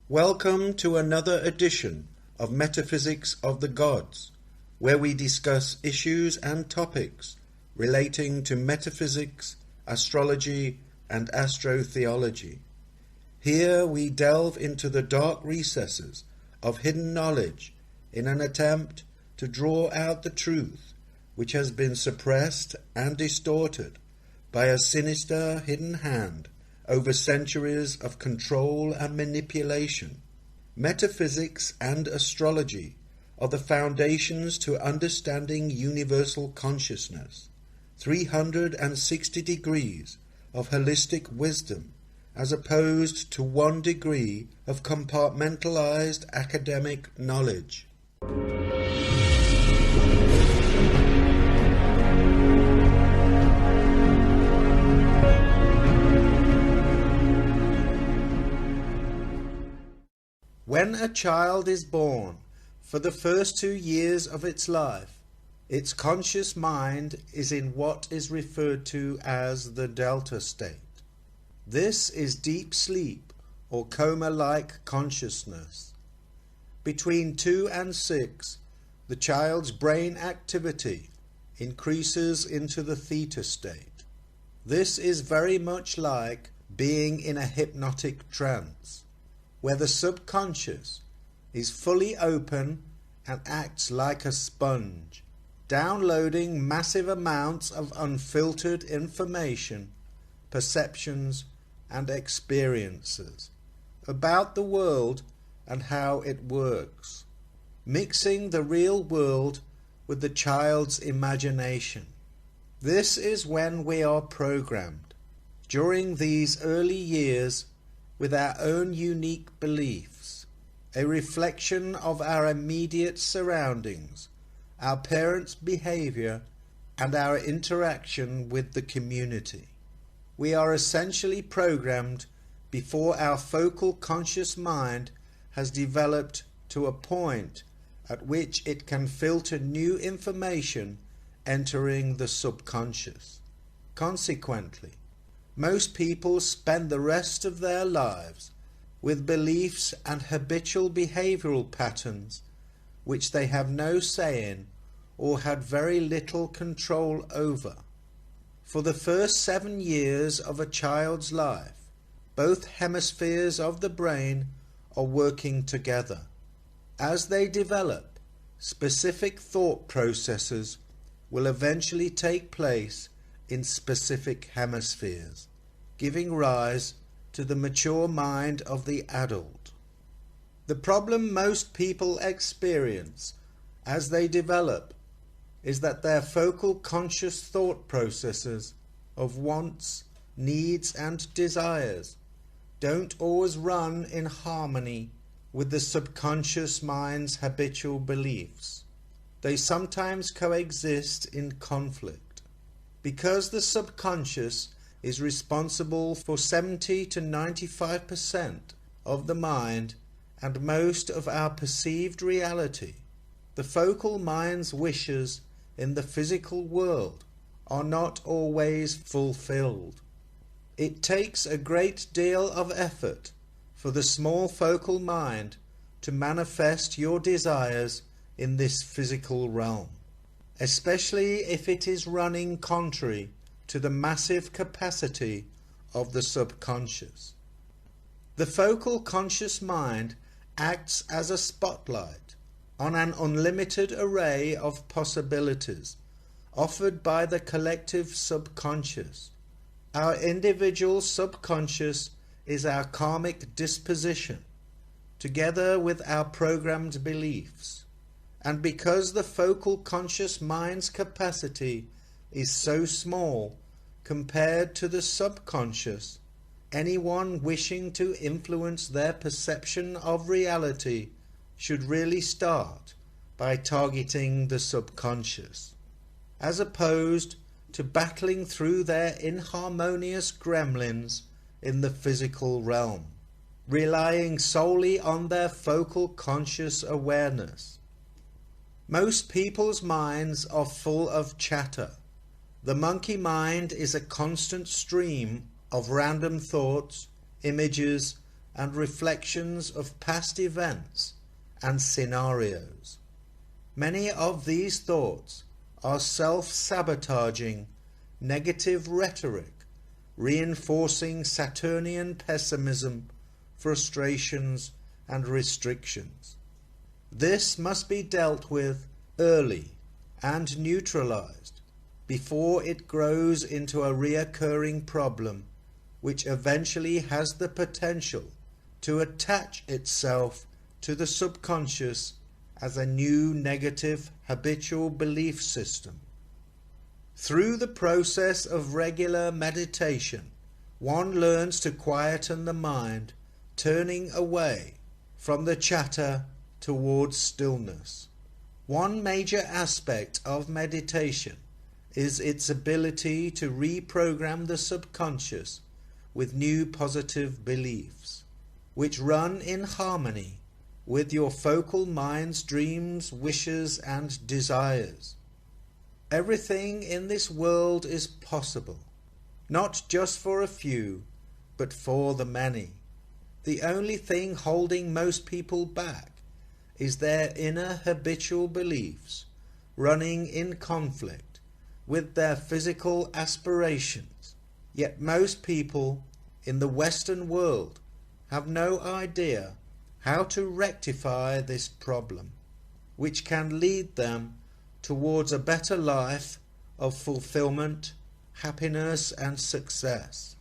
Welcome to another edition of Metaphysics of the Gods, where we discuss issues and topics relating to metaphysics, astrology, and astrotheology. Here we delve into the dark recesses of hidden knowledge in an attempt to draw out the truth which has been suppressed and distorted by a sinister hidden hand over centuries of control and manipulation. Metaphysics and astrology are the foundations to understanding universal consciousness, 360 degrees of holistic wisdom, as opposed to 1 degree of compartmentalized academic knowledge. When a child is born, for the first 2 years of its life, its conscious mind is in what is referred to as the delta state. This is deep sleep or coma-like consciousness. Between 2 and 6, the child's brain activity increases into the theta state. This is very much like being in a hypnotic trance, where the subconscious is fully open and acts like a sponge, downloading massive amounts of unfiltered information, perceptions, and experiences about the world and how it works, mixing the real world with the child's imagination. This is when we are programmed, during these early years, with our own unique beliefs, a reflection of our immediate surroundings, our parents' behavior, and our interaction with the community. We are essentially programmed before our focal conscious mind has developed to a point at which it can filter new information entering the subconscious. Consequently, most people spend the rest of their lives with beliefs and habitual behavioral patterns which they have no say in or had very little control over. For the first 7 years of a child's life, both hemispheres of the brain are working together. As they develop, specific thought processes will eventually take place in specific hemispheres, giving rise to the mature mind of the adult. The problem most people experience as they develop is that their focal conscious thought processes of wants, needs, and desires don't always run in harmony with the subconscious mind's habitual beliefs. They sometimes coexist in conflict. Because the subconscious is responsible for 70 to 95% of the mind and most of our perceived reality, the focal mind's wishes in the physical world are not always fulfilled. It takes a great deal of effort for the small focal mind to manifest your desires in this physical realm, especially if it is running contrary to the massive capacity of the subconscious. The focal conscious mind acts as a spotlight on an unlimited array of possibilities offered by the collective subconscious. Our individual subconscious is our karmic disposition, together with our programmed beliefs. And because the focal conscious mind's capacity is so small compared to the subconscious, anyone wishing to influence their perception of reality should really start by targeting the subconscious, as opposed to battling through their inharmonious gremlins in the physical realm, relying solely on their focal conscious awareness. Most people's minds are full of chatter. The monkey mind is a constant stream of random thoughts, images, and reflections of past events and scenarios. Many of these thoughts are self-sabotaging, negative rhetoric, reinforcing Saturnian pessimism, frustrations, and restrictions. This must be dealt with early and neutralized before it grows into a reoccurring problem which eventually has the potential to attach itself to the subconscious as a new negative habitual belief system. Through the process of regular meditation, one learns to quieten the mind, turning away from the chatter towards stillness. One major aspect of meditation is its ability to reprogram the subconscious with new positive beliefs, which run in harmony with your focal mind's dreams, wishes, and desires. Everything in this world is possible, not just for a few, but for the many. The only thing holding most people back is their inner habitual beliefs running in conflict with their physical aspirations. Yet most people in the Western world have no idea how to rectify this problem, which can lead them towards a better life of fulfillment, happiness, and success.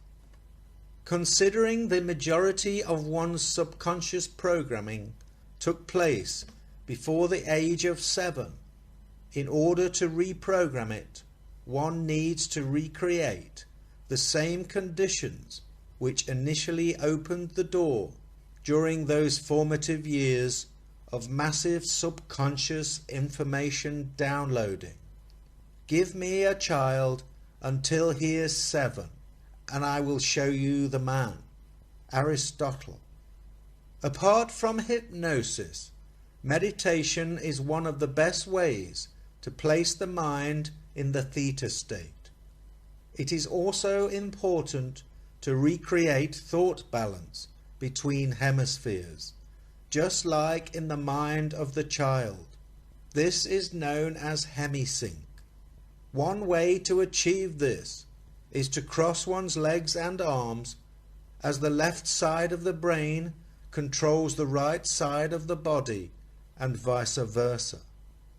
Considering the majority of one's subconscious programming took place before the age of 7, in order to reprogram it, one needs to recreate the same conditions which initially opened the door during those formative years of massive subconscious information downloading. Give me a child until he is 7, and I will show you the man. Aristotle. Apart from hypnosis, meditation is one of the best ways to place the mind in the theta state. It is also important to recreate thought balance between hemispheres, just like in the mind of the child. This is known as hemisync. One way to achieve this is to cross one's legs and arms, as the left side of the brain controls the right side of the body and vice versa,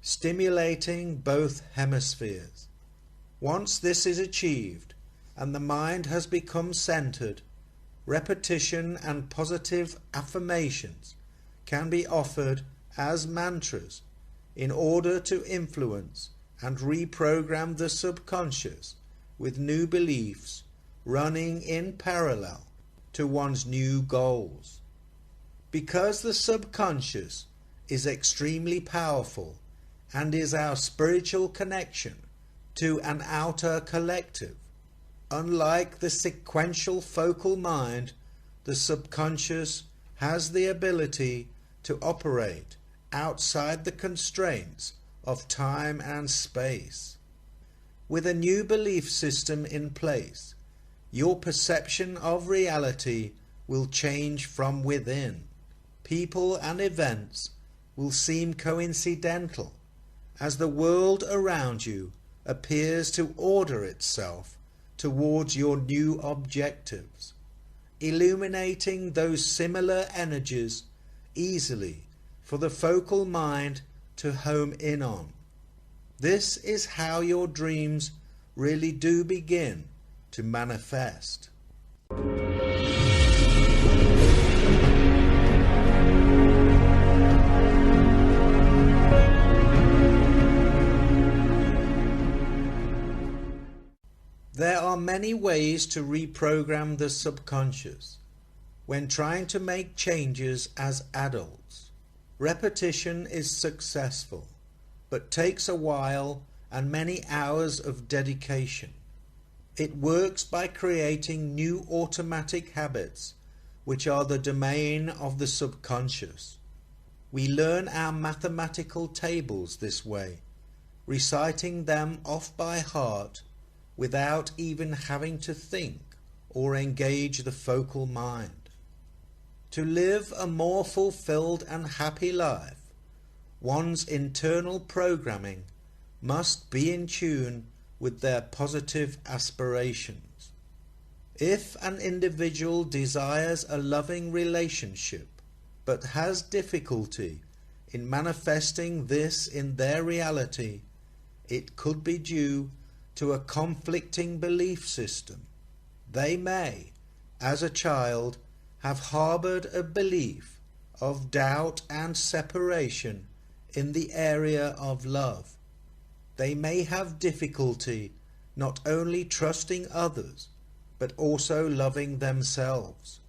stimulating both hemispheres. Once this is achieved and the mind has become centered, repetition and positive affirmations can be offered as mantras in order to influence and reprogram the subconscious with new beliefs running in parallel to one's new goals. Because the subconscious is extremely powerful and is our spiritual connection to an outer collective, unlike the sequential focal mind, the subconscious has the ability to operate outside the constraints of time and space. With a new belief system in place, your perception of reality will change from within. People and events will seem coincidental as the world around you appears to order itself towards your new objectives, illuminating those similar energies easily for the focal mind to home in on. This is how your dreams really do begin to manifest. There are many ways to reprogram the subconscious when trying to make changes as adults. Repetition is successful, but takes a while and many hours of dedication. It works by creating new automatic habits, which are the domain of the subconscious. We learn our mathematical tables this way, reciting them off by heart without even having to think or engage the focal mind. To live a more fulfilled and happy life, one's internal programming must be in tune with their positive aspirations. If an individual desires a loving relationship but has difficulty in manifesting this in their reality, it could be due to a conflicting belief system. They may, as a child, have harbored a belief of doubt and separation in the area of love. They may have difficulty not only trusting others, but also loving themselves.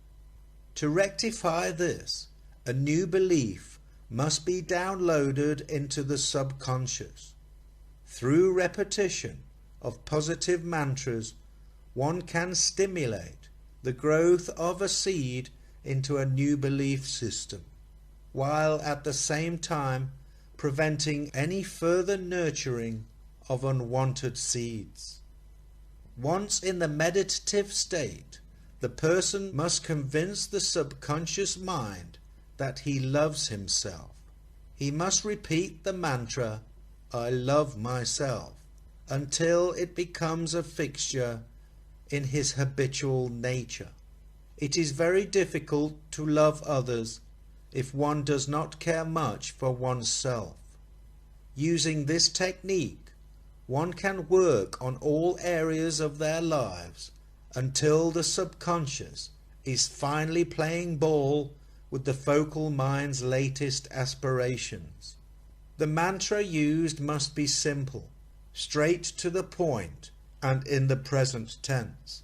To rectify this, a new belief must be downloaded into the subconscious. Through repetition of positive mantras, one can stimulate the growth of a seed into a new belief system, while at the same time preventing any further nurturing of unwanted seeds. Once in the meditative state, the person must convince the subconscious mind that he loves himself. He must repeat the mantra, "I love myself," until it becomes a fixture in his habitual nature. It is very difficult to love others if one does not care much for oneself. Using this technique, one can work on all areas of their lives until the subconscious is finally playing ball with the focal mind's latest aspirations. The mantra used must be simple, straight to the point, and in the present tense,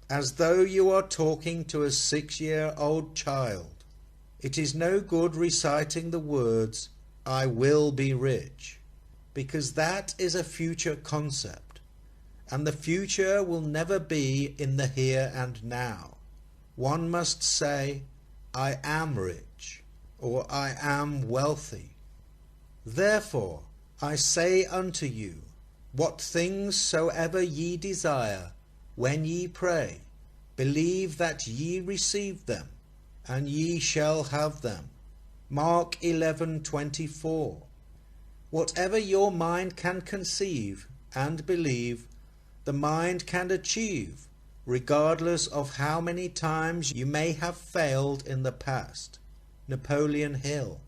as though you are talking to a 6-year-old child. It is no good reciting the words, "I will be rich," because that is a future concept, and the future will never be in the here and now. One must say, "I am rich," or "I am wealthy." Therefore I say unto you, what things soever ye desire, when ye pray, believe that ye receive them, and ye shall have them. Mark 11:24. Whatever your mind can conceive and believe, the mind can achieve, regardless of how many times you may have failed in the past. Napoleon Hill.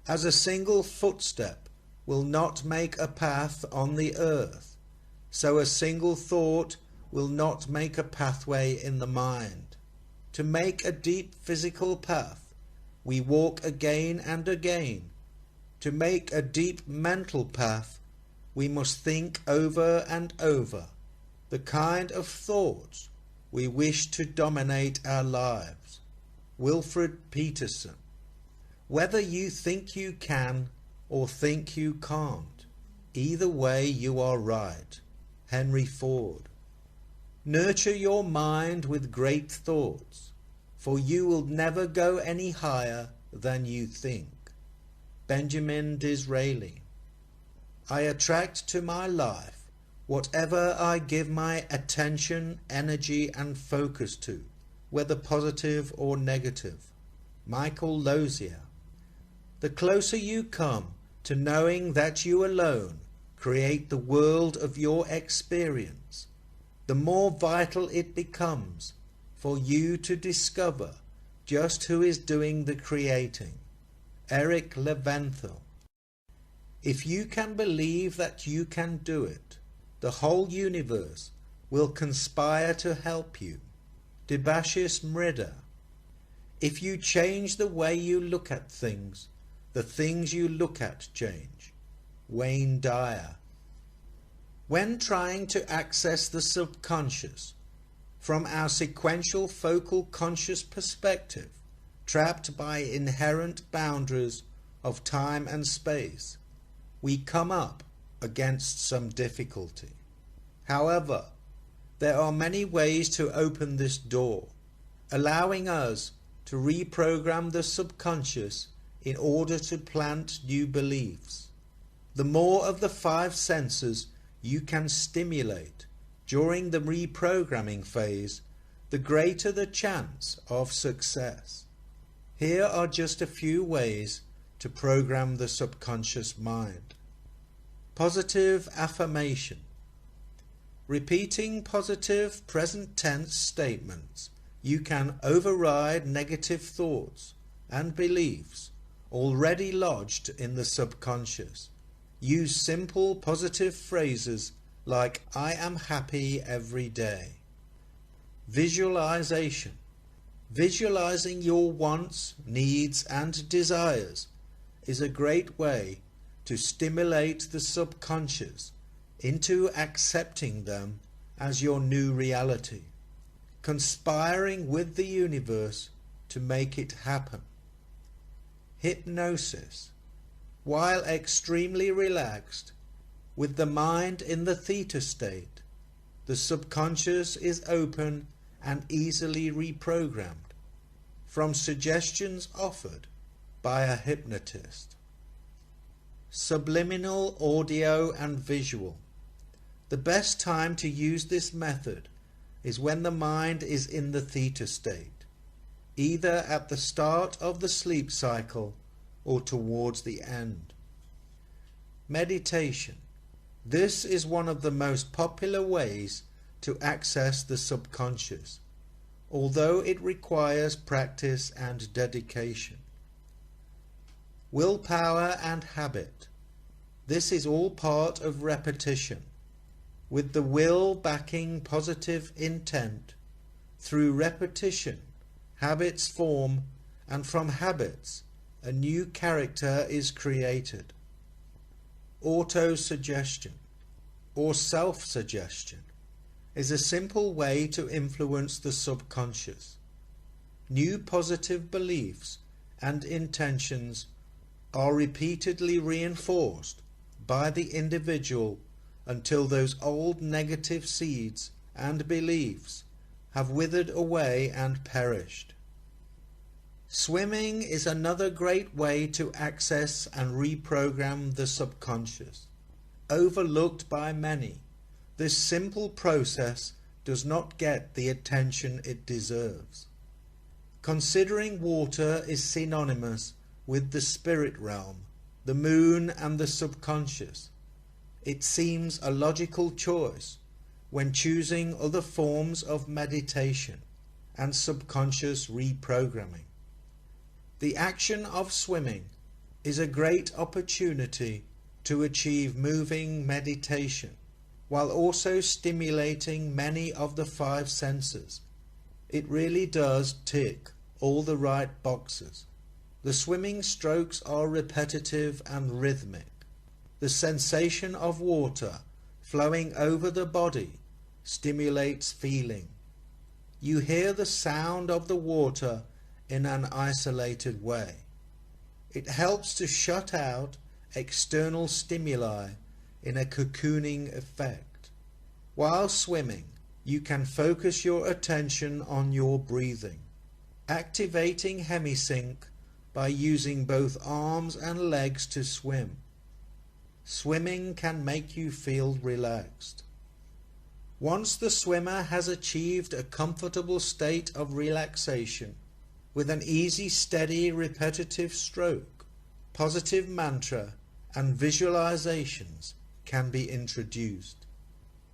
As a single footstep will not make a path on the earth, so a single thought will not make a pathway in the mind. To make a deep physical path, we walk again and again. To make a deep mental path, we must think over and over the kind of thoughts we wish to dominate our lives. Wilfred Peterson. Whether you think you can or think you can't, either way you are right. Henry Ford. Nurture your mind with great thoughts, for you will never go any higher than you think. Benjamin Disraeli. I attract to my life whatever I give my attention, energy and focus to, whether positive or negative. Michael Lozier. The closer you come to knowing that you alone create the world of your experience, the more vital it becomes for you to discover just who is doing the creating. Eric Leventhal. If you can believe that you can do it, the whole universe will conspire to help you. Debashis Mrida. If you change the way you look at things, the things you look at change. Wayne Dyer. When trying to access the subconscious from our sequential focal conscious perspective, trapped by inherent boundaries of time and space, we come up against some difficulty. However, there are many ways to open this door, allowing us to reprogram the subconscious in order to plant new beliefs. The more of the 5 senses you can stimulate during the reprogramming phase, the greater the chance of success. Here are just a few ways to program the subconscious mind. Positive affirmation. Repeating positive present tense statements, you can override negative thoughts and beliefs already lodged in the subconscious. Use simple positive phrases like "I am happy every day." Visualization. Visualizing your wants, needs and desires is a great way to stimulate the subconscious into accepting them as your new reality, conspiring with the universe to make it happen. Hypnosis. While extremely relaxed, with the mind in the theta state, the subconscious is open and easily reprogrammed from suggestions offered by a hypnotist. Subliminal audio and visual. The best time to use this method is when the mind is in the theta state, either at the start of the sleep cycle or towards the end. Meditation. This is one of the most popular ways to access the subconscious, although it requires practice and dedication. Willpower and habit. This is all part of repetition, with the will backing positive intent. Through repetition, habits form, and from habits, a new character is created. Auto-suggestion, or self-suggestion, is a simple way to influence the subconscious. New positive beliefs and intentions are repeatedly reinforced by the individual until those old negative seeds and beliefs have withered away and perished. Swimming is another great way to access and reprogram the subconscious. Overlooked by many, this simple process does not get the attention it deserves. Considering water is synonymous with the spirit realm, the moon and the subconscious, it seems a logical choice when choosing other forms of meditation and subconscious reprogramming. The action of swimming is a great opportunity to achieve moving meditation while also stimulating many of the 5 senses. It really does tick all the right boxes. The swimming strokes are repetitive and rhythmic. The sensation of water flowing over the body stimulates feeling. You hear the sound of the water in an isolated way. It helps to shut out external stimuli in a cocooning effect. While swimming, you can focus your attention on your breathing, activating hemisync by using both arms and legs to swim. Swimming can make you feel relaxed. Once the swimmer has achieved a comfortable state of relaxation, with an easy, steady, repetitive stroke, positive mantra and visualizations can be introduced.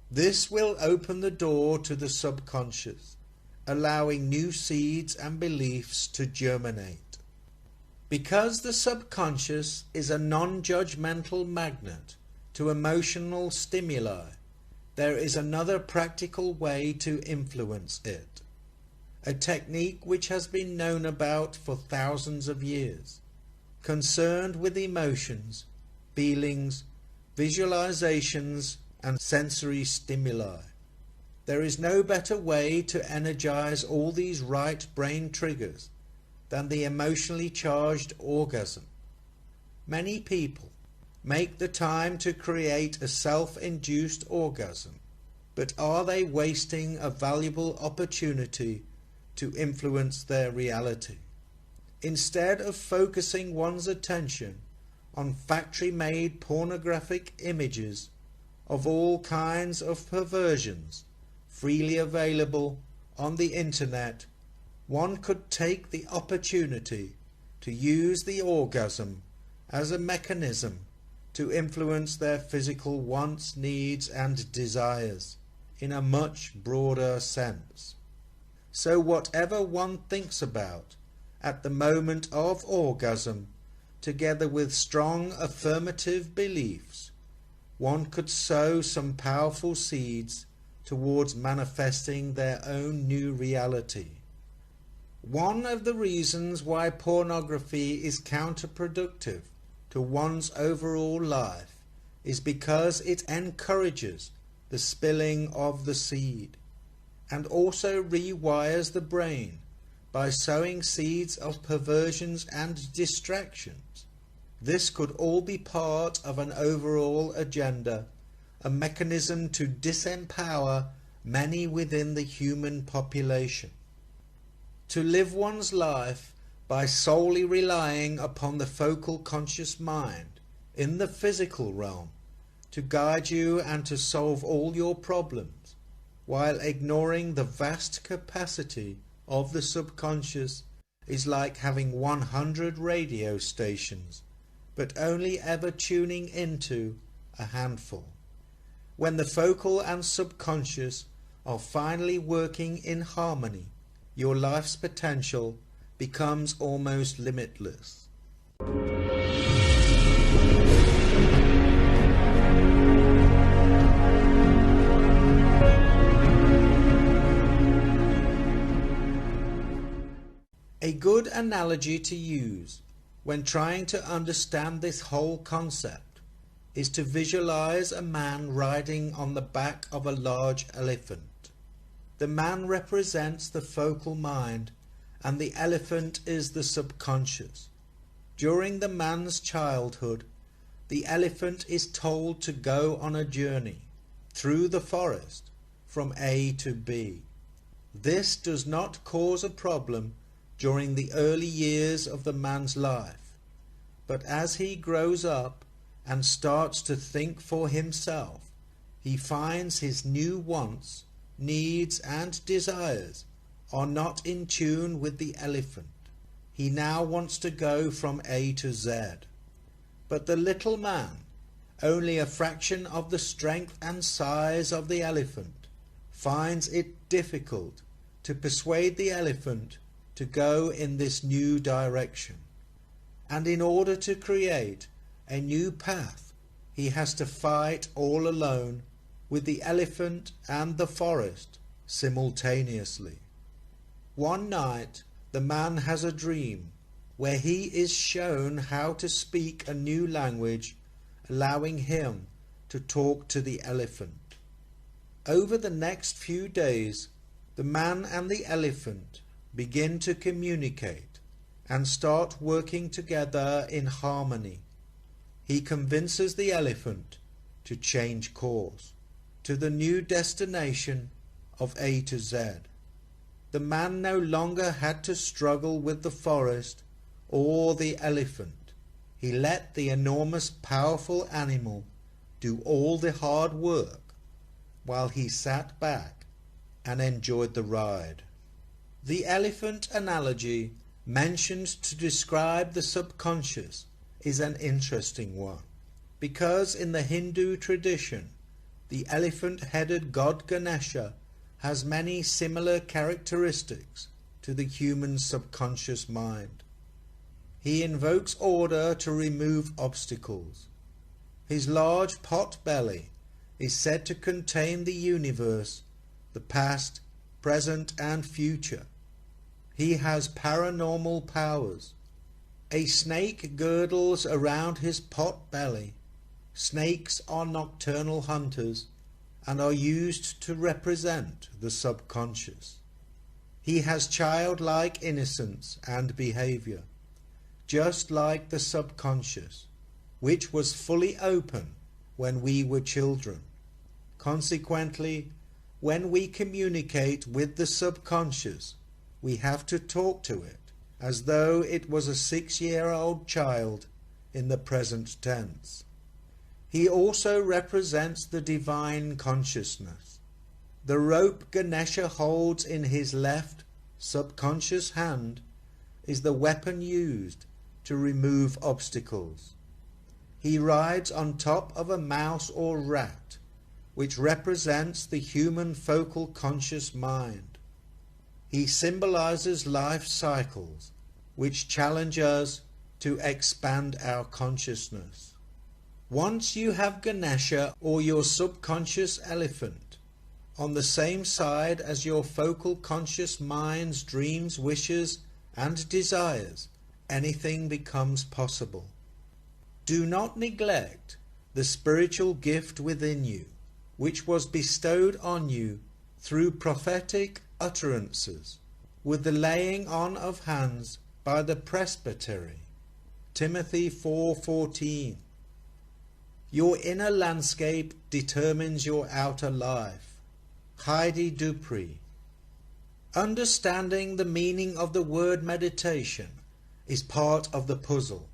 This will open the door to the subconscious, allowing new seeds and beliefs to germinate. Because the subconscious is a non-judgmental magnet to emotional stimuli, there is another practical way to influence it, a technique which has been known about for thousands of years, concerned with emotions, feelings, visualizations and sensory stimuli. There is no better way to energize all these right brain triggers than the emotionally charged orgasm. Many people make the time to create a self-induced orgasm, but are they wasting a valuable opportunity to influence their reality? Instead of focusing one's attention on factory-made pornographic images of all kinds of perversions freely available on the internet, one could take the opportunity to use the orgasm as a mechanism to influence their physical wants, needs, and desires in a much broader sense. So whatever one thinks about at the moment of orgasm, together with strong affirmative beliefs, one could sow some powerful seeds towards manifesting their own new reality. One of the reasons why pornography is counterproductive to one's overall life is because it encourages the spilling of the seed and also rewires the brain by sowing seeds of perversions and distractions. This could all be part of an overall agenda, a mechanism to disempower many within the human population. To live one's life by solely relying upon the focal conscious mind in the physical realm to guide you and to solve all your problems, while ignoring the vast capacity of the subconscious, is like having 100 radio stations, but only ever tuning into a handful. When the focal and subconscious are finally working in harmony, your life's potential becomes almost limitless. A good analogy to use when trying to understand this whole concept is to visualize a man riding on the back of a large elephant. The man represents the focal mind and the elephant is the subconscious. During the man's childhood, the elephant is told to go on a journey through the forest from A to B. This does not cause a problem during the early years of the man's life, but as he grows up and starts to think for himself, he finds his new wants, needs and desires are not in tune with the elephant. He now wants to go from A to Z. But the little man, only a fraction of the strength and size of the elephant, finds it difficult to persuade the elephant to go in this new direction. And in order to create a new path, he has to fight all alone with the elephant and the forest simultaneously. One night the man has a dream where he is shown how to speak a new language, allowing him to talk to the elephant. Over the next few days, the man and the elephant begin to communicate and start working together in harmony. He convinces the elephant to change course to the new destination of A to Z. The man no longer had to struggle with the forest or the elephant. He let the enormous powerful animal do all the hard work while he sat back and enjoyed the ride. The elephant analogy mentioned to describe the subconscious is an interesting one, because in the Hindu tradition, the elephant-headed god Ganesha has many similar characteristics to the human subconscious mind. He invokes order to remove obstacles. His large pot belly is said to contain the universe, the past, present and future. He has paranormal powers. A snake girdles around his pot belly, Snakes are nocturnal hunters and are used to represent the subconscious. He has childlike innocence and behavior, just like the subconscious, which was fully open when we were children. Consequently, when we communicate with the subconscious, we have to talk to it as though it was a 6-year-old child in the present tense. He also represents the divine consciousness. The rope Ganesha holds in his left subconscious hand is the weapon used to remove obstacles. He rides on top of a mouse or rat, which represents the human focal conscious mind. He symbolizes life cycles, which challenge us to expand our consciousness. Once you have Ganesha or your subconscious elephant on the same side as your focal conscious mind's dreams, wishes, and desires, anything becomes possible. Do not neglect the spiritual gift within you, which was bestowed on you through prophetic utterances, with the laying on of hands by the presbytery. Timothy 4:14. Your inner landscape determines your outer life. Heidi Dupree. Understanding the meaning of the word meditation is part of the puzzle.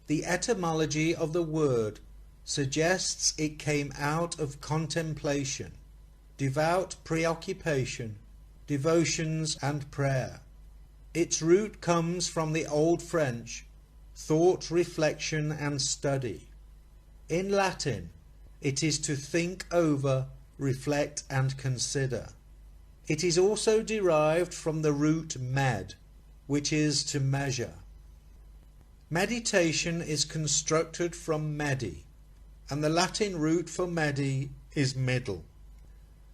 The etymology of the word suggests it came out of contemplation, devout preoccupation, devotions and prayer. Its root comes from the Old French, thought, reflection and study. In Latin, it is to think over, reflect and consider. It is also derived from the root med, which is to measure. Meditation is constructed from medi, and the Latin root for medi is middle.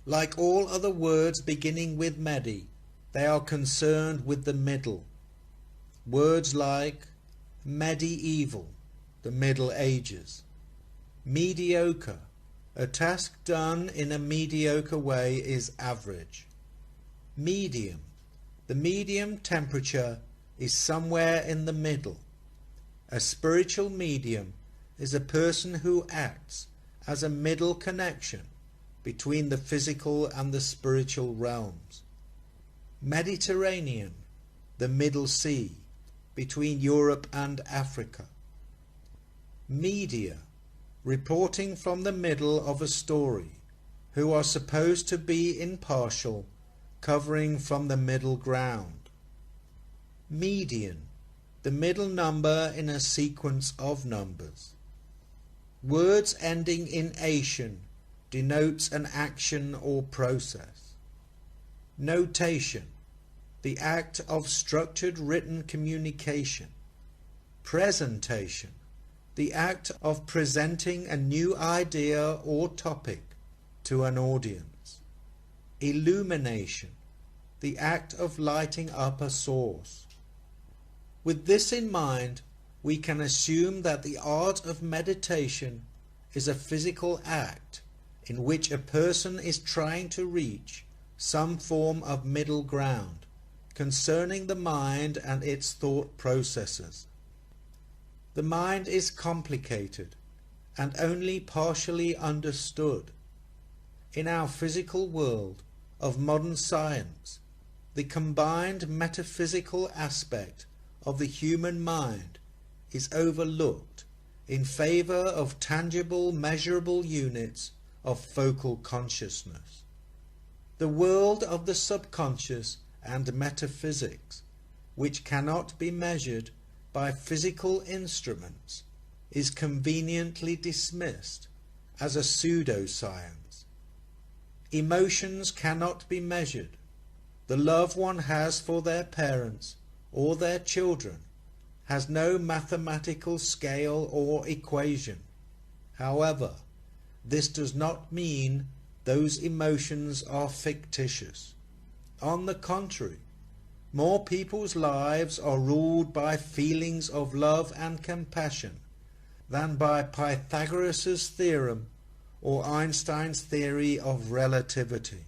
Like all other words beginning with medi, they are concerned with the middle. Words like medieval, the Middle Ages; mediocre, a task done in a mediocre way, is average. Medium, the medium temperature, is somewhere in the middle. A spiritual medium is a person who acts as a middle connection between the physical and the spiritual realms. Mediterranean, the Middle Sea, between Europe and Africa. Media, reporting from the middle of a story, who are supposed to be impartial, covering from the middle ground. Median, the middle number in a sequence of numbers. Words ending in ation denotes an action or process. Notation, the act of structured written communication. Presentation, the act of presenting a new idea or topic to an audience. Illumination, the act of lighting up a source. With this in mind, we can assume that the art of meditation is a physical act in which a person is trying to reach some form of middle ground concerning the mind and its thought processes. The mind is complicated and only partially understood. In our physical world of modern science, the combined metaphysical aspect of the human mind is overlooked in favor of tangible, measurable units of focal consciousness. The world of the subconscious and metaphysics, which cannot be measured by physical instruments, is conveniently dismissed as a pseudoscience. Emotions cannot be measured. The love one has for their parents or their children has no mathematical scale or equation. However, this does not mean those emotions are fictitious. On the contrary, more people's lives are ruled by feelings of love and compassion than by Pythagoras' theorem or Einstein's theory of relativity.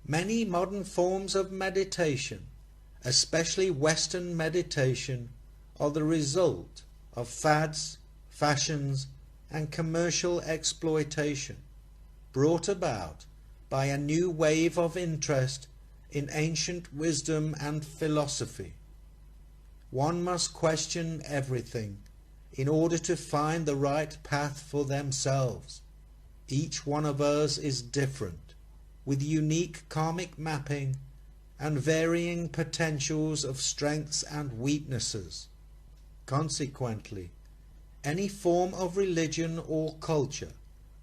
Many modern forms of meditation, especially Western meditation, are the result of fads, fashions, and commercial exploitation, brought about by a new wave of interest in ancient wisdom and philosophy. One must question everything in order to find the right path for themselves. Each one of us is different, with unique karmic mapping and varying potentials of strengths and weaknesses. Consequently, any form of religion or culture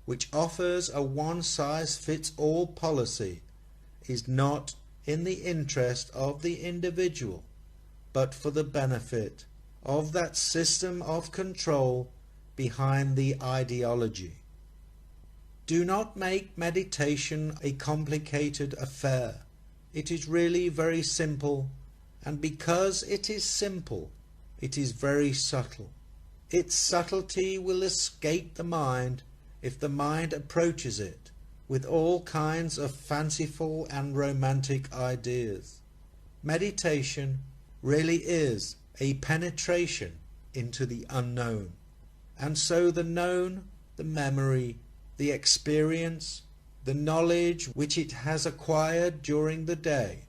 which offers a one-size-fits-all policy is not in the interest of the individual, but for the benefit of that system of control behind the ideology. Do not make meditation a complicated affair. It is really very simple, and because it is simple, it is very subtle. Its subtlety will escape the mind if the mind approaches it with all kinds of fanciful and romantic ideas. Meditation really is a penetration into the unknown, and so the known, the memory, the experience, the knowledge which it has acquired during the day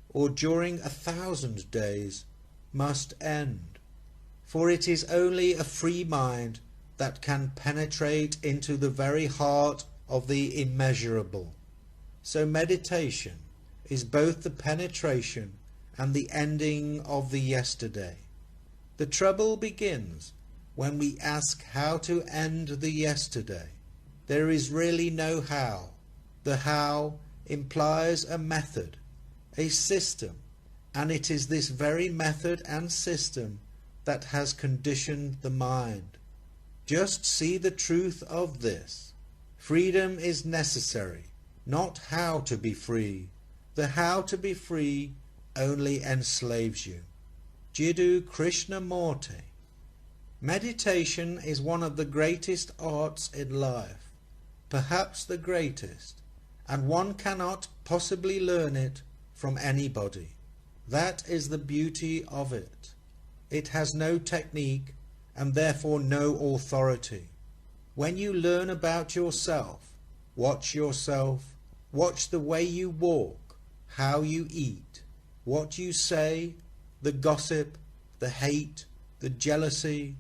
or during 1,000 days must end. for it is only a free mind that can penetrate into the very heart of the immeasurable. So meditation is both the penetration and the ending of the yesterday. The trouble begins when we ask how to end the yesterday. There is really no how. The how implies a method, a system, and it is this very method and system that has conditioned the mind. Just see the truth of this. Freedom is necessary, not how to be free. The how to be free only enslaves you. Jiddu Krishnamurti. Meditation is one of the greatest arts in life, perhaps the greatest, and one cannot possibly learn it from anybody. That is the beauty of it. It has no technique and therefore no authority. When you learn about yourself, watch the way you walk, how you eat, what you say, the gossip, the hate, the jealousy.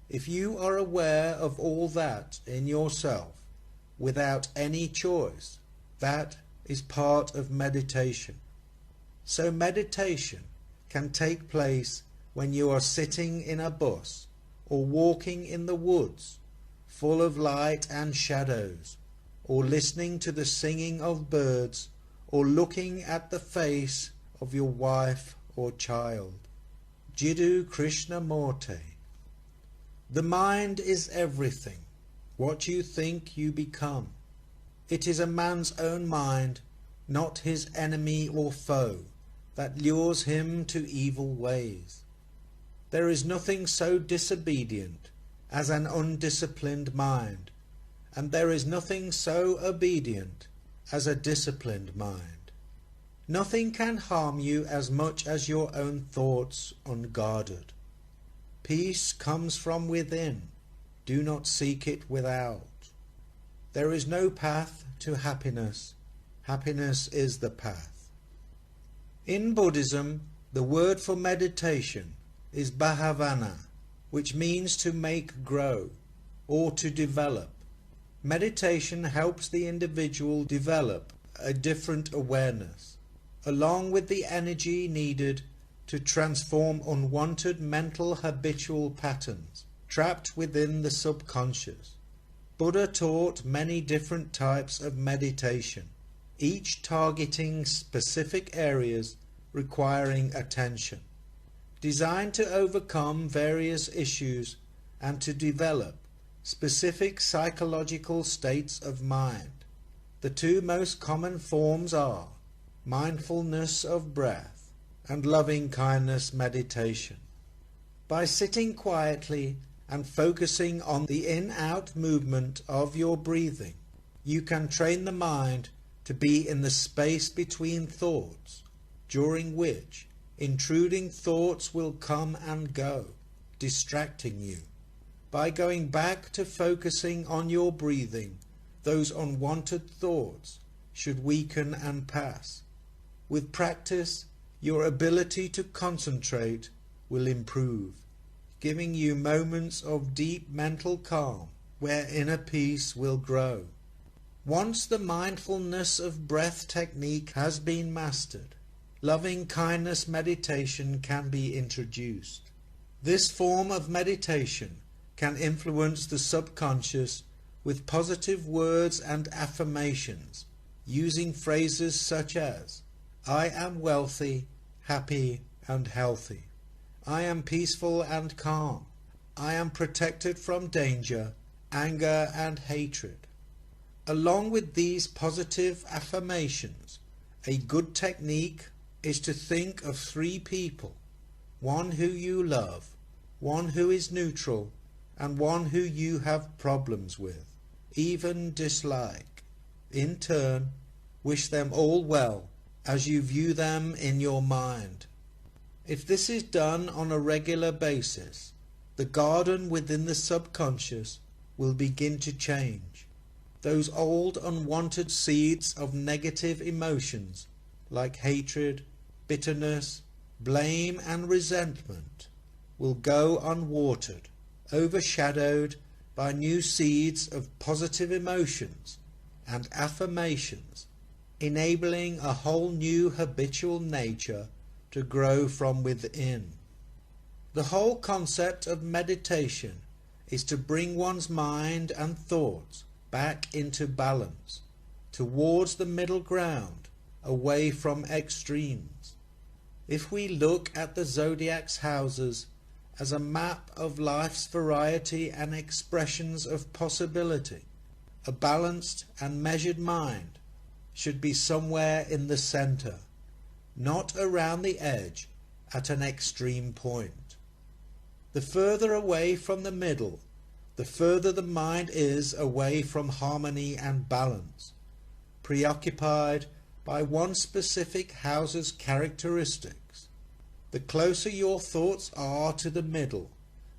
If you are aware of all that in yourself without any choice, that is part of meditation. So meditation can take place when you are sitting in a bus or walking in the woods full of light and shadows, or listening to the singing of birds, or looking at the face of your wife or child. Jiddu Krishnamurti. The mind is everything. What you think you become. It is a man's own mind, not his enemy or foe, that lures him to evil ways. There is nothing so disobedient as an undisciplined mind, and there is nothing so obedient as a disciplined mind. Nothing can harm you as much as your own thoughts unguarded. Peace comes from within. Do not seek it without. There is no path to happiness. Happiness is the path. In Buddhism, the word for meditation is bhavana, which means to make grow or to develop. Meditation helps the individual develop a different awareness, along with the energy needed to transform unwanted mental habitual patterns trapped within the subconscious. Buddha taught many different types of meditation, each targeting specific areas requiring attention, designed to overcome various issues and to develop specific psychological states of mind. The two most common forms are mindfulness of breath and loving kindness meditation. By sitting quietly and focusing on the in-out movement of your breathing, you can train the mind to be in the space between thoughts, during which intruding thoughts will come and go, distracting you. By going back to focusing on your breathing, those unwanted thoughts should weaken and pass. With practice, your ability to concentrate will improve, giving you moments of deep mental calm where inner peace will grow. Once the mindfulness of breath technique has been mastered, loving kindness meditation can be introduced. This form of meditation can influence the subconscious with positive words and affirmations, using phrases such as, I am wealthy, happy and healthy. I am peaceful and calm. I am protected from danger, anger and hatred. Along with these positive affirmations, a good technique is to think of 3 people, one who you love, one who is neutral, and one who you have problems with, even dislike. In turn, wish them all well as you view them in your mind. If this is done on a regular basis, the garden within the subconscious will begin to change. Those old unwanted seeds of negative emotions like hatred, bitterness, blame and resentment will go unwatered, overshadowed by new seeds of positive emotions and affirmations, enabling a whole new habitual nature to grow from within. The whole concept of meditation is to bring one's mind and thoughts back into balance, towards the middle ground, away from extremes. If we look at the zodiac's houses as a map of life's variety and expressions of possibility, a balanced and measured mind should be somewhere in the center, not around the edge at an extreme point. The further away from the middle, the further the mind is away from harmony and balance, preoccupied by one specific house's characteristics. The closer your thoughts are to the middle,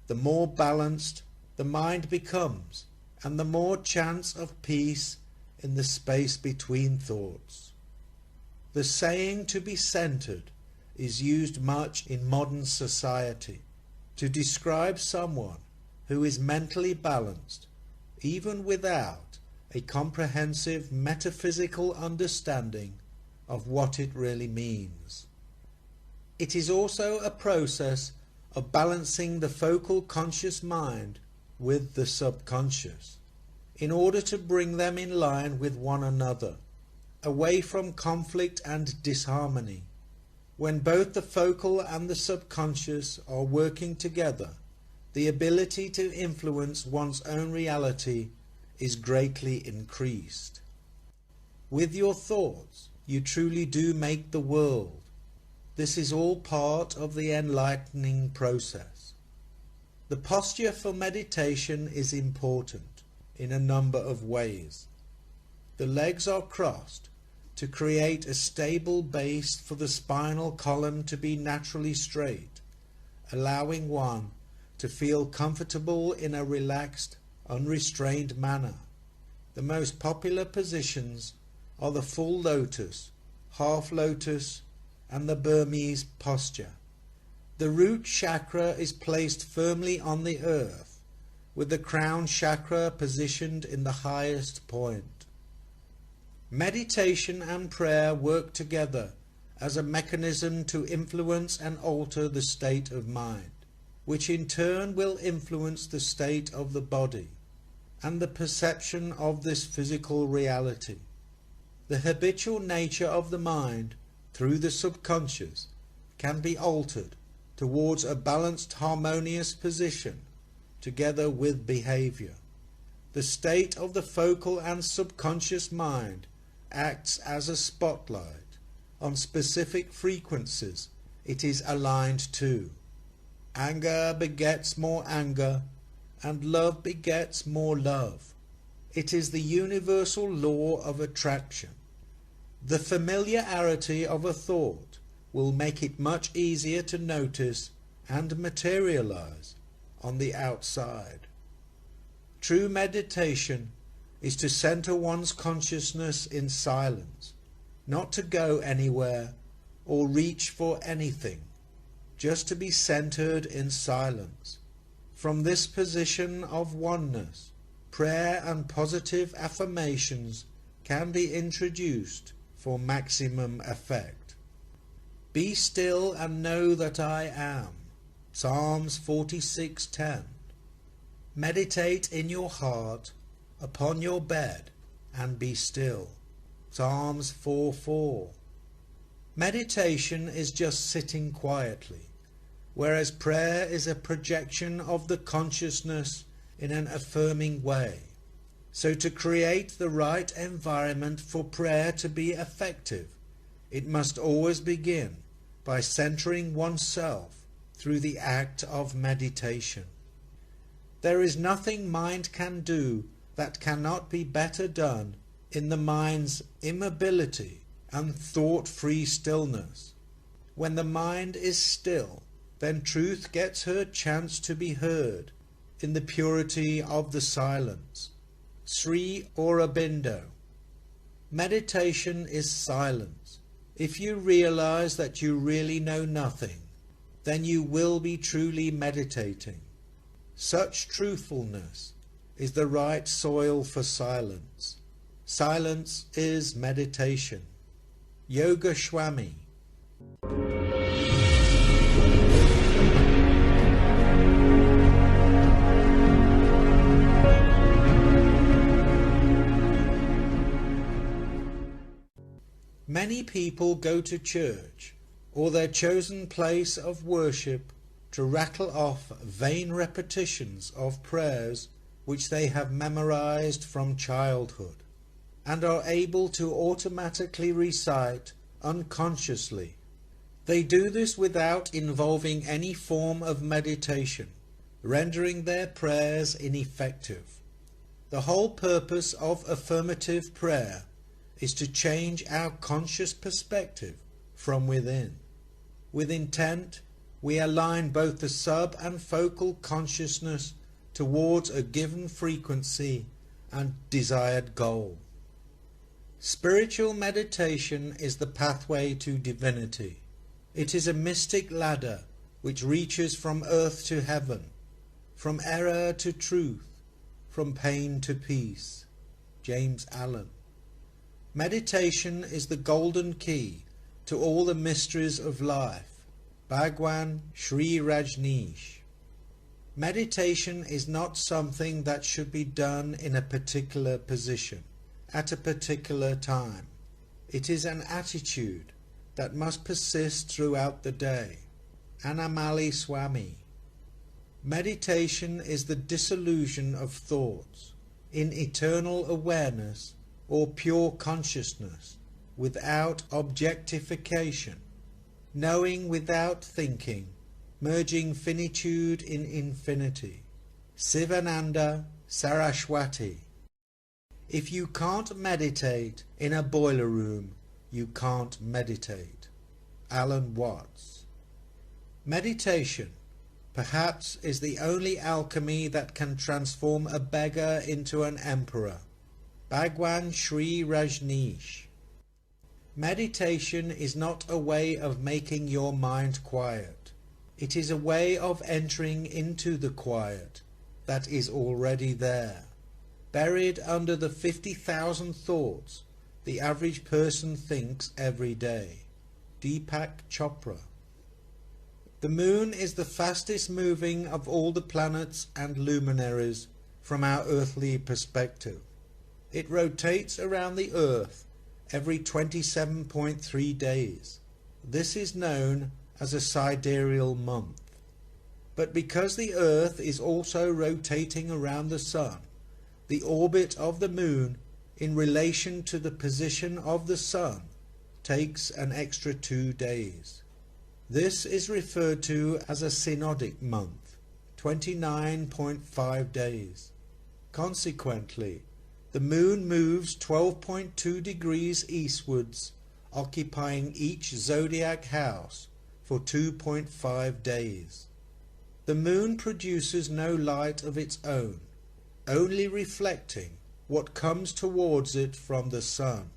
the more balanced the mind becomes, and the more chance of peace in the space between thoughts. The saying to be centered is used much in modern society to describe someone who is mentally balanced, even without a comprehensive metaphysical understanding of what it really means. It is also a process of balancing the focal conscious mind with the subconscious, in order to bring them in line with one another, away from conflict and disharmony. When both the focal and the subconscious are working together, the ability to influence one's own reality is greatly increased. With your thoughts, you truly do make the world. This is all part of the enlightening process. The posture for meditation is important in a number of ways. The legs are crossed to create a stable base for the spinal column to be naturally straight, allowing one to feel comfortable in a relaxed, unrestrained manner. The most popular positions are the full lotus, half lotus, and the Burmese posture. The root chakra is placed firmly on the earth, with the crown chakra positioned in the highest point. Meditation and prayer work together as a mechanism to influence and alter the state of mind, which in turn will influence the state of the body and the perception of this physical reality. The habitual nature of the mind, through the subconscious, can be altered towards a balanced, harmonious position together with behavior. The state of the focal and subconscious mind acts as a spotlight on specific frequencies it is aligned to. Anger begets more anger, and love begets more love. It is the universal law of attraction. The familiarity of a thought will make it much easier to notice and materialize on the outside. True meditation is to center one's consciousness in silence, not to go anywhere or reach for anything, just to be centered in silence. From this position of oneness, prayer and positive affirmations can be introduced for maximum effect. Be still and know that I am. Psalms 46:10. Meditate in your heart upon your bed and be still. Psalms 4:4. Meditation is just sitting quietly, whereas prayer is a projection of the consciousness in an affirming way. So to create the right environment for prayer to be effective, it must always begin by centering oneself through the act of meditation. There is nothing mind can do that cannot be better done in the mind's immobility and thought-free stillness. When the mind is still, then truth gets her chance to be heard in the purity of the silence. Sri Aurobindo. Meditation is silence. If you realize that you really know nothing, then you will be truly meditating. Such truthfulness is the right soil for silence. Silence is meditation. Yoga Swami. Many people go to church or their chosen place of worship to rattle off vain repetitions of prayers which they have memorized from childhood, and are able to automatically recite unconsciously. They do this without involving any form of meditation, rendering their prayers ineffective. The whole purpose of affirmative prayer is to change our conscious perspective from within. With intent, we align both the sub and focal consciousness towards a given frequency and desired goal. Spiritual meditation is the pathway to divinity. It is a mystic ladder which reaches from earth to heaven, from error to truth, from pain to peace. James Allen. Meditation is the golden key to all the mysteries of life. Bhagwan Sri Rajneesh. Meditation is not something that should be done in a particular position, at a particular time. It is an attitude that must persist throughout the day. Annamali Swami. Meditation is the dissolution of thoughts in eternal awareness or pure consciousness, without objectification, knowing without thinking, merging finitude in infinity. Sivananda Saraswati. If you can't meditate in a boiler room, you can't meditate. Alan Watts. Meditation, perhaps, is the only alchemy that can transform a beggar into an emperor. Bhagwan Sri Rajneesh. Meditation is not a way of making your mind quiet. It is a way of entering into the quiet that is already there, buried under the 50,000 thoughts the average person thinks every day. Deepak Chopra. The moon is the fastest moving of all the planets and luminaries from our earthly perspective. It rotates around the earth every 27.3 days. This is known as a sidereal month. But because the earth is also rotating around the sun, the orbit of the moon in relation to the position of the sun takes an extra 2 days. This is referred to as a synodic month, 29.5 days. Consequently, the moon moves 12.2 degrees eastwards, occupying each zodiac house for 2.5 days. The moon produces no light of its own, only reflecting what comes towards it from the sun,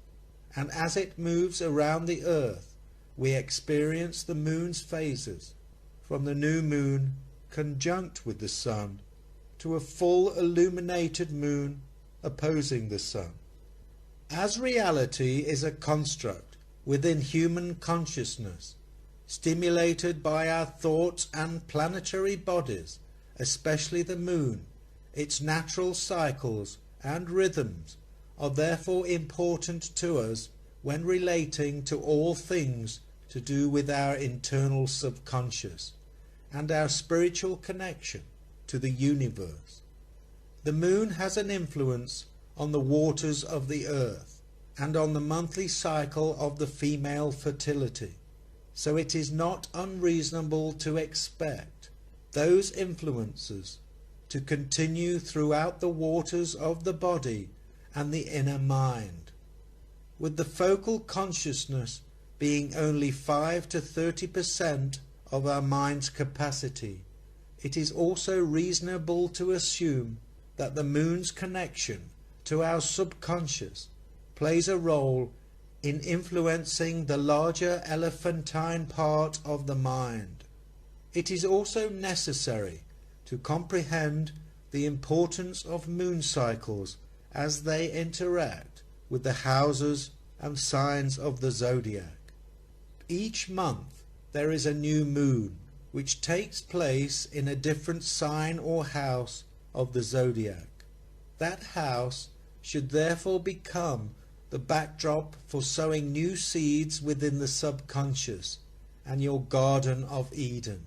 and as it moves around the earth, we experience the moon's phases, from the new moon conjunct with the sun to a full illuminated moon opposing the sun. As reality is a construct within human consciousness, stimulated by our thoughts and planetary bodies, especially the moon, its natural cycles and rhythms are therefore important to us when relating to all things to do with our internal subconscious and our spiritual connection to the universe. The moon has an influence on the waters of the earth and on the monthly cycle of the female fertility, so it is not unreasonable to expect those influences to continue throughout the waters of the body and the inner mind. With the focal consciousness being only 5 to 30% of our mind's capacity, it is also reasonable to assume that the moon's connection to our subconscious plays a role in influencing the larger elephantine part of the mind. It is also necessary to comprehend the importance of moon cycles as they interact with the houses and signs of the zodiac. Each month there is a new moon which takes place in a different sign or house of the zodiac. That house should therefore become the backdrop for sowing new seeds within the subconscious and your Garden of Eden.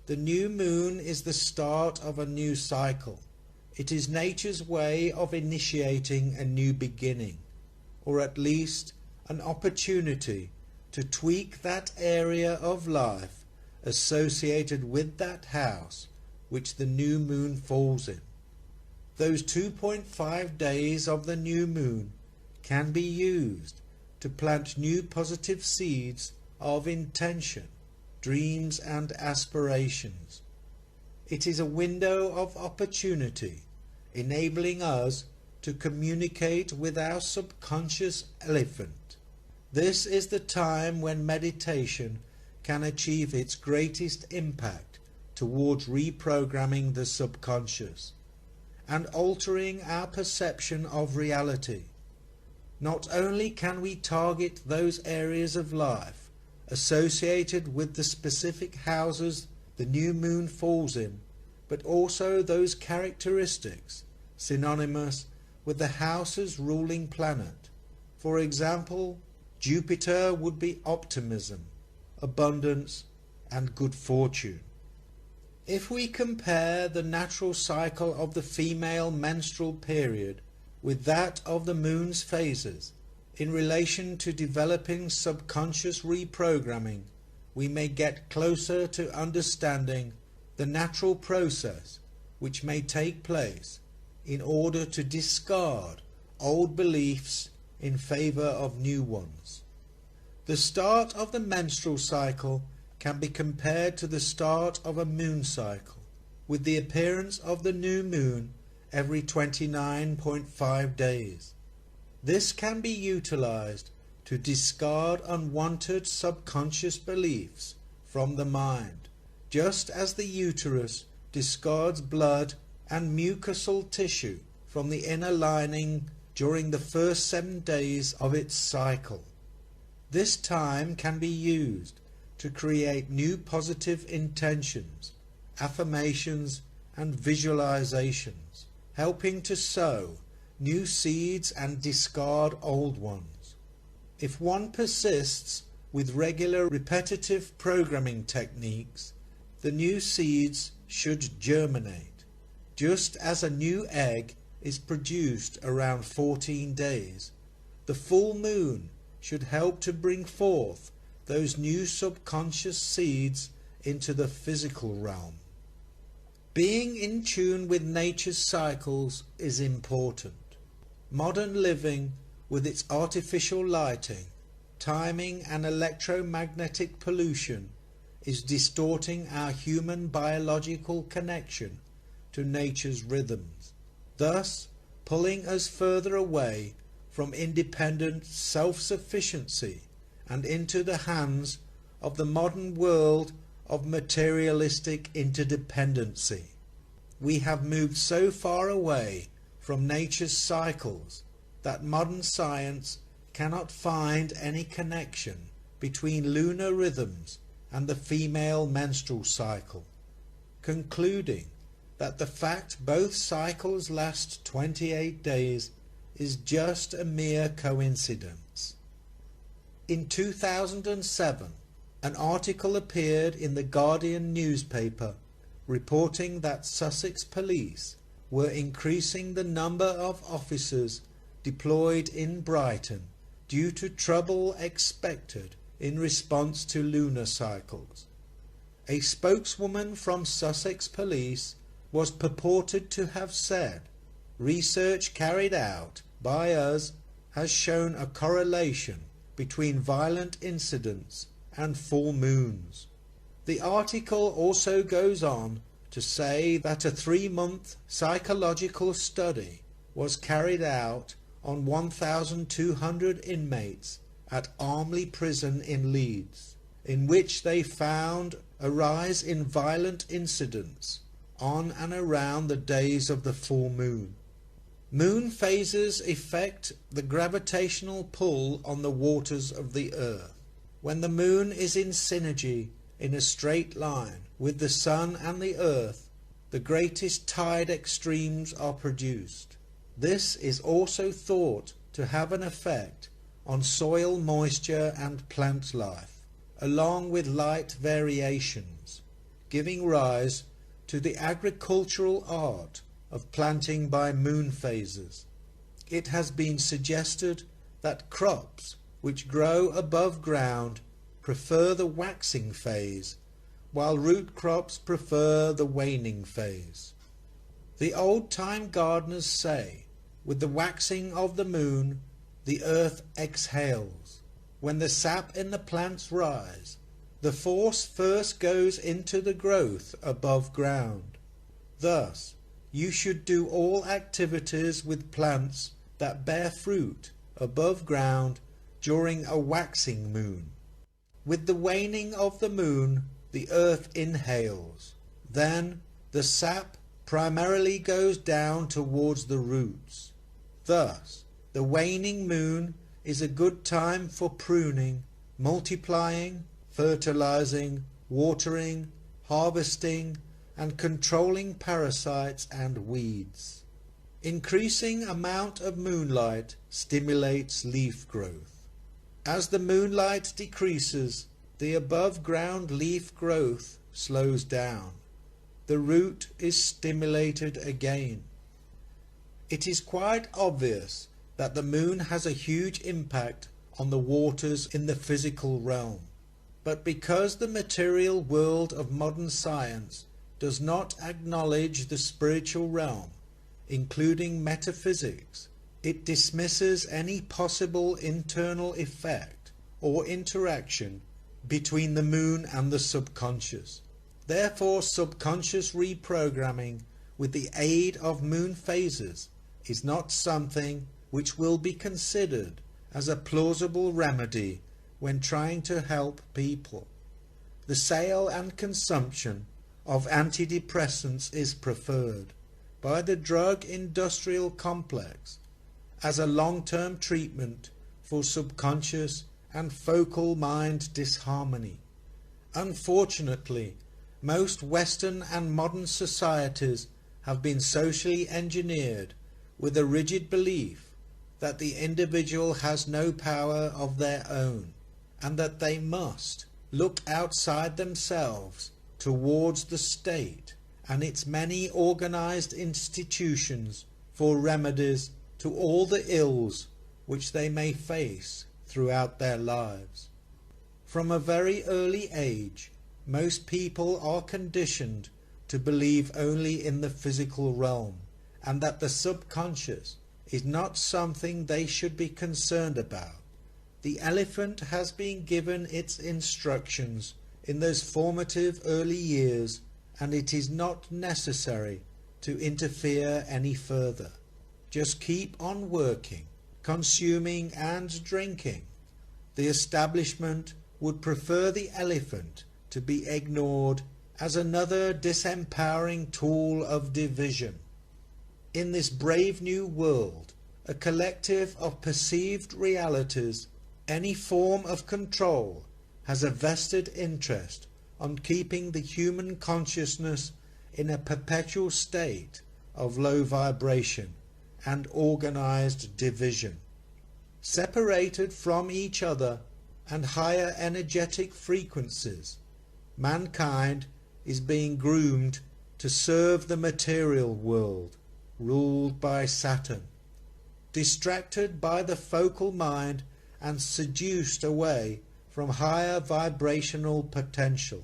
The new moon is the start of a new cycle. It is nature's way of initiating a new beginning, or at least an opportunity to tweak that area of life associated with that house which the new moon falls in. Those 2.5 days of the new moon can be used to plant new positive seeds of intention, dreams and aspirations. It is a window of opportunity, enabling us to communicate with our subconscious elephant. This is the time when meditation can achieve its greatest impact towards reprogramming the subconscious and altering our perception of reality. Not only can we target those areas of life associated with the specific houses the new moon falls in, but also those characteristics synonymous with the house's ruling planet. For example, Jupiter would be optimism, abundance, and good fortune. If we compare the natural cycle of the female menstrual period with that of the moon's phases, in relation to developing subconscious reprogramming, we may get closer to understanding the natural process which may take place in order to discard old beliefs in favor of new ones. The start of the menstrual cycle can be compared to the start of a moon cycle, with the appearance of the new moon every 29.5 days. This can be utilized to discard unwanted subconscious beliefs from the mind, just as the uterus discards blood and mucosal tissue from the inner lining during the first 7 days of its cycle. This time can be used to create new positive intentions, affirmations, and visualizations, helping to sow new seeds and discard old ones. If one persists with regular repetitive programming techniques, the new seeds should germinate, just as a new egg is produced around 14 days. The full moon should help to bring forth those new subconscious seeds into the physical realm. Being in tune with nature's cycles is important. Modern living, with its artificial lighting, timing and electromagnetic pollution, is distorting our human biological connection to nature's rhythms, thus pulling us further away from independent self-sufficiency and into the hands of the modern world of materialistic interdependency. We have moved so far away from nature's cycles that modern science cannot find any connection between lunar rhythms and the female menstrual cycle, concluding that the fact both cycles last 28 days is just a mere coincidence. In 2007, an article appeared in the Guardian newspaper reporting that Sussex police were increasing the number of officers deployed in Brighton due to trouble expected in response to lunar cycles. A spokeswoman from Sussex Police was purported to have said, "Research carried out by us has shown a correlation between violent incidents and full moons." The article also goes on to say that a 3-month psychological study was carried out on 1,200 inmates at Armley Prison in Leeds, in which they found arise in violent incidents on and around the days of the full moon. Moon phases affect the gravitational pull on the waters of the earth. When the moon is in synergy in a straight line with the sun and the earth, the greatest tide extremes are produced. This is also thought to have an effect on soil moisture and plant life, along with light variations, giving rise to the agricultural art of planting by moon phases. It has been suggested that crops which grow above ground prefer the waxing phase, while root crops prefer the waning phase. The old-time gardeners say, with the waxing of the moon, the earth exhales. When the sap in the plants rise, the force first goes into the growth above ground. Thus, you should do all activities with plants that bear fruit above ground during a waxing moon. With the waning of the moon, the earth inhales. Then the sap primarily goes down towards the roots. Thus, the waning moon is a good time for pruning, multiplying, fertilizing, watering, harvesting, and controlling parasites and weeds. Increasing amount of moonlight stimulates leaf growth. As the moonlight decreases, the above-ground leaf growth slows down. The root is stimulated again. It is quite obvious that the moon has a huge impact on the waters in the physical realm. But because the material world of modern science does not acknowledge the spiritual realm, including metaphysics, it dismisses any possible internal effect or interaction between the moon and the subconscious. Therefore, subconscious reprogramming with the aid of moon phases is not something which will be considered as a plausible remedy when trying to help people. The sale and consumption of antidepressants is preferred by the drug industrial complex as a long-term treatment for subconscious and focal mind disharmony. Unfortunately, most Western and modern societies have been socially engineered with a rigid belief that the individual has no power of their own, and that they must look outside themselves towards the state and its many organized institutions for remedies to all the ills which they may face throughout their lives. From a very early age, most people are conditioned to believe only in the physical realm, and that the subconscious is not something they should be concerned about. The elephant has been given its instructions in those formative early years, and it is not necessary to interfere any further. Just keep on working, consuming and drinking. The establishment would prefer the elephant to be ignored as another disempowering tool of division. In this brave new world, a collective of perceived realities, any form of control has a vested interest on keeping the human consciousness in a perpetual state of low vibration and organized division. Separated from each other and higher energetic frequencies, mankind is being groomed to serve the material world, ruled by Saturn, distracted by the focal mind and seduced away from higher vibrational potential.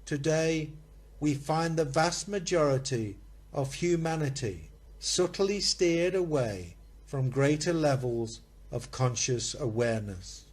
Today, we find the vast majority of humanity subtly steered away from greater levels of conscious awareness.